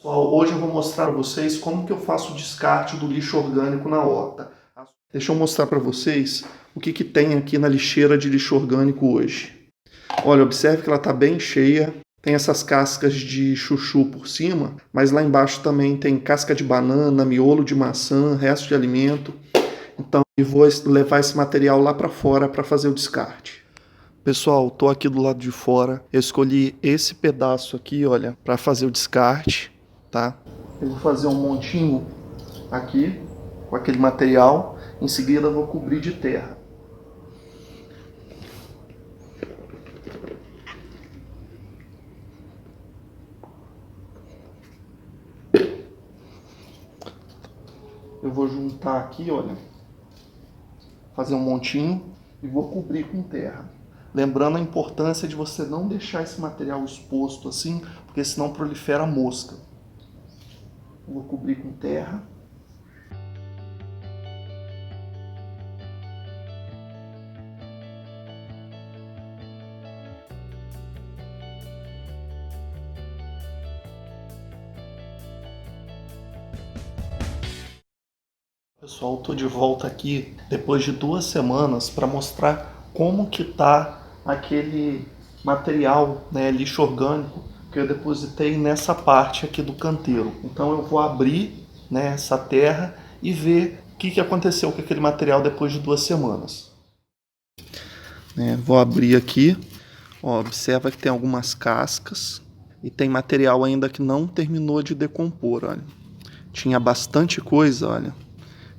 Hoje eu vou mostrar para vocês como que eu faço o descarte do lixo orgânico na horta. Deixa eu mostrar para vocês o que tem aqui na lixeira de lixo orgânico hoje. Olha, observe que ela está bem cheia, tem essas cascas de chuchu por cima, mas lá embaixo também tem casca de banana, miolo de maçã, resto de alimento. Então eu vou levar esse material lá para fora para fazer o descarte. Pessoal, estou aqui do lado de fora, eu escolhi esse pedaço aqui, olha, para fazer o descarte, tá? Eu vou fazer um montinho aqui com aquele material, em seguida eu vou cobrir de terra. Eu vou juntar aqui, olha, fazer um montinho e vou cobrir com terra. Lembrando a importância de você não deixar esse material exposto assim, porque senão prolifera mosca. Vou cobrir com terra. Pessoal, estou de volta aqui depois de 2 semanas para mostrar como que tá aquele material, né, lixo orgânico que eu depositei nessa parte aqui do canteiro. Então eu vou abrir, né, essa terra e ver o que aconteceu com aquele material depois de 2 semanas. Vou abrir aqui, ó, observa que tem algumas cascas e tem material ainda que não terminou de decompor, olha. Tinha bastante coisa, olha.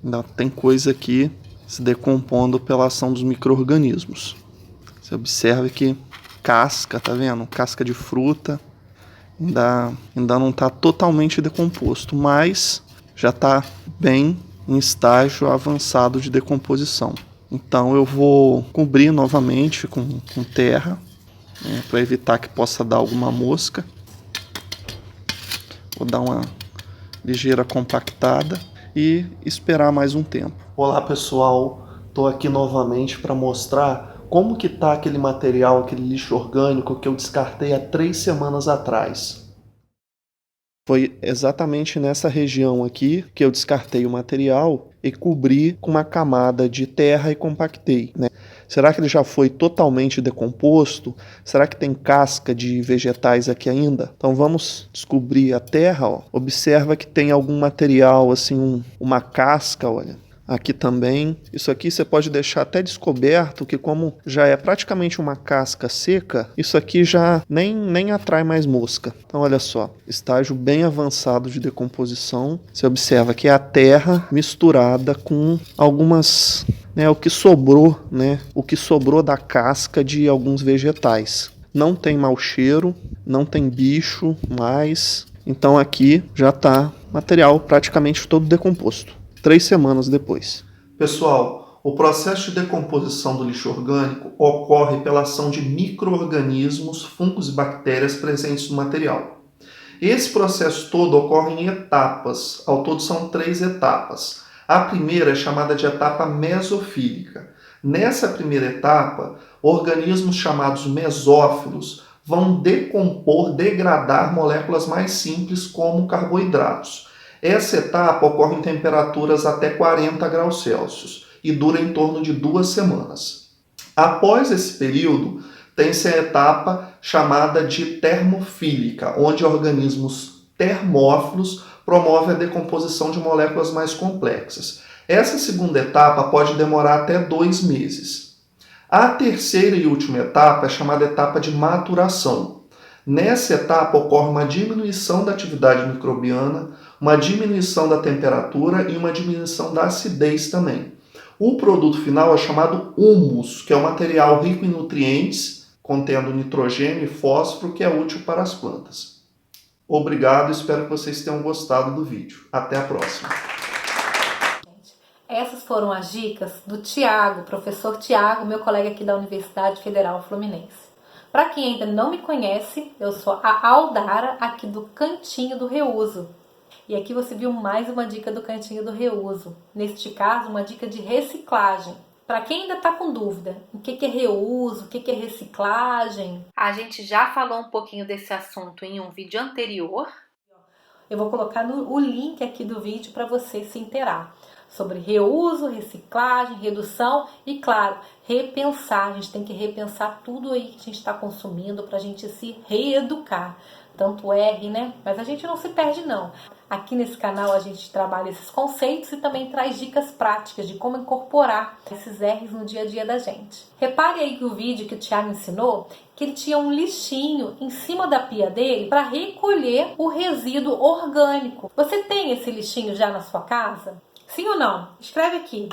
Ainda tem coisa aqui se decompondo pela ação dos micro-organismos. Você observa que casca, tá vendo? Casca de fruta ainda não está totalmente decomposto, mas já está bem em estágio avançado de decomposição. Então eu vou cobrir novamente com terra, para evitar que possa dar alguma mosca. Vou dar uma ligeira compactada e esperar mais um tempo. Olá pessoal, estou aqui novamente para mostrar como que está aquele material, aquele lixo orgânico que eu descartei há 3 semanas atrás. Foi exatamente nessa região aqui que eu descartei o material e cobri com uma camada de terra e compactei, né? Será que ele já foi totalmente decomposto? Será que tem casca de vegetais aqui ainda? Então vamos descobrir a terra, ó. Observa que tem algum material, assim, uma casca, olha. Aqui também. Isso aqui você pode deixar até descoberto, que como já é praticamente uma casca seca, isso aqui já nem atrai mais mosca. Então olha só, estágio bem avançado de decomposição. Você observa que é a terra misturada com algumas, o que sobrou, o que sobrou da casca de alguns vegetais. Não tem mau cheiro, não tem bicho mais. Então aqui já está material praticamente todo decomposto. 3 semanas depois. Pessoal, o processo de decomposição do lixo orgânico ocorre pela ação de micro-organismos, fungos e bactérias presentes no material. Esse processo todo ocorre em etapas, ao todo são 3 etapas. A primeira é chamada de etapa mesofílica. Nessa primeira etapa, organismos chamados mesófilos vão degradar moléculas mais simples como carboidratos. Essa etapa ocorre em temperaturas até 40 graus Celsius e dura em torno de 2 semanas. Após esse período, tem-se a etapa chamada de termofílica, onde organismos termófilos promovem a decomposição de moléculas mais complexas. Essa segunda etapa pode demorar até 2 meses. A terceira e última etapa é chamada etapa de maturação. Nessa etapa ocorre uma diminuição da atividade microbiana, uma diminuição da temperatura e uma diminuição da acidez também. O produto final é chamado humus, que é um material rico em nutrientes, contendo nitrogênio e fósforo, que é útil para as plantas. Obrigado, espero que vocês tenham gostado do vídeo. Até a próxima. Essas foram as dicas do Tiago, professor Tiago, meu colega aqui da Universidade Federal Fluminense. Para quem ainda não me conhece, eu sou a Aldara, aqui do Cantinho do Reuso. E aqui você viu mais uma dica do Cantinho do Reuso. Neste caso, uma dica de reciclagem. Para quem ainda está com dúvida, o que é reuso, o que é reciclagem? A gente já falou um pouquinho desse assunto em um vídeo anterior. Eu vou colocar o link aqui do vídeo para você se inteirar sobre reuso, reciclagem, redução e, claro, repensar. A gente tem que repensar tudo aí que a gente está consumindo para a gente se reeducar. Tanto R, né? Mas a gente não se perde, não. Aqui nesse canal a gente trabalha esses conceitos e também traz dicas práticas de como incorporar esses R's no dia a dia da gente. Repare aí que o vídeo que o Thiago ensinou, que ele tinha um lixinho em cima da pia dele para recolher o resíduo orgânico. Você tem esse lixinho já na sua casa? Sim ou não? Escreve aqui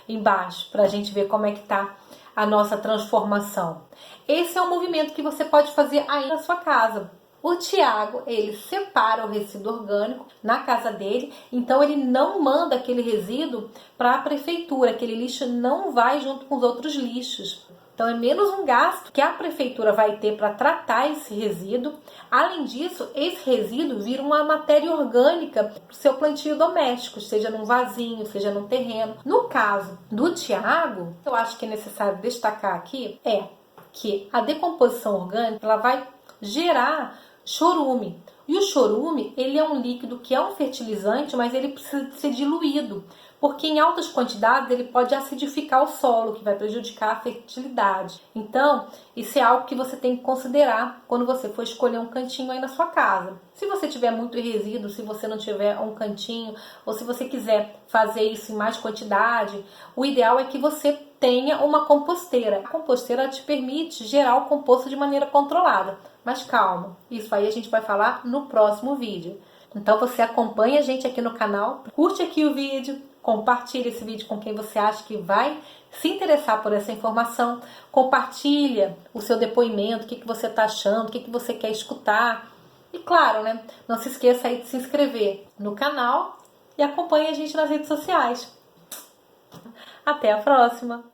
embaixo para a gente ver como é que tá a nossa transformação. Esse é um movimento que você pode fazer aí na sua casa. O Thiago, ele separa o resíduo orgânico na casa dele, então ele não manda aquele resíduo para a prefeitura, aquele lixo não vai junto com os outros lixos. Então é menos um gasto que a prefeitura vai ter para tratar esse resíduo. Além disso, esse resíduo vira uma matéria orgânica para o seu plantio doméstico, seja num vasinho, seja num terreno. No caso do Thiago, eu acho que é necessário destacar aqui que a decomposição orgânica ela vai gerar chorume. E o chorume, ele é um líquido que é um fertilizante, mas ele precisa ser diluído, porque em altas quantidades ele pode acidificar o solo, que vai prejudicar a fertilidade. Então, isso é algo que você tem que considerar quando você for escolher um cantinho aí na sua casa. Se você tiver muito resíduo, se você não tiver um cantinho, ou se você quiser fazer isso em mais quantidade, o ideal é que você tenha uma composteira. A composteira te permite gerar o composto de maneira controlada. Mas calma, isso aí a gente vai falar no próximo vídeo. Então você acompanha a gente aqui no canal, curte aqui o vídeo, compartilha esse vídeo com quem você acha que vai se interessar por essa informação, compartilha o seu depoimento, o que você está achando, o que você quer escutar. E claro, né, não se esqueça aí de se inscrever no canal e acompanhe a gente nas redes sociais. Até a próxima!